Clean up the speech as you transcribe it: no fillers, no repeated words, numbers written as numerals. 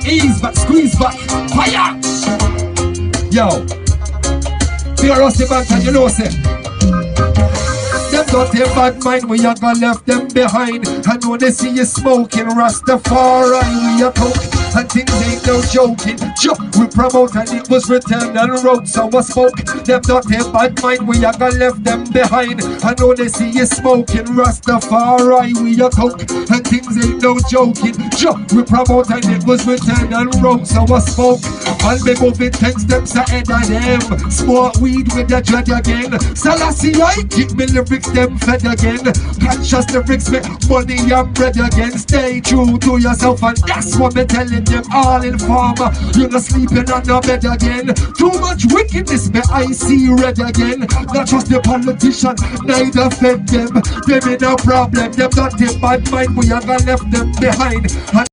Ease back, squeeze back, fire. Yo, fear us the bank and you know say. Them don't have bad mind, we are gonna left them behind. And when they see you smoking Rastafari, we are coke. And things ain't no joking. We promote and it was returned and road, so I smoke. Them don't have bad mind, we are gonna left them behind. And when they see you smoking Rastafari, we are coke. And things ain't no joking. We promote and it was returned and road, so I smoke. I'll be moving things them ahead of them. Smoke weed with the dread again. Selassie, I keep me lyrics them fed again. Conscious lyrics make money and bread again. Stay true to yourself and that's what me telling them all in farmer. You're not sleeping on the bed again. Too much wickedness me I see red again. Not trust the politician, neither fed them. Them in a problem, them not in bad mind. We are gonna left them behind. And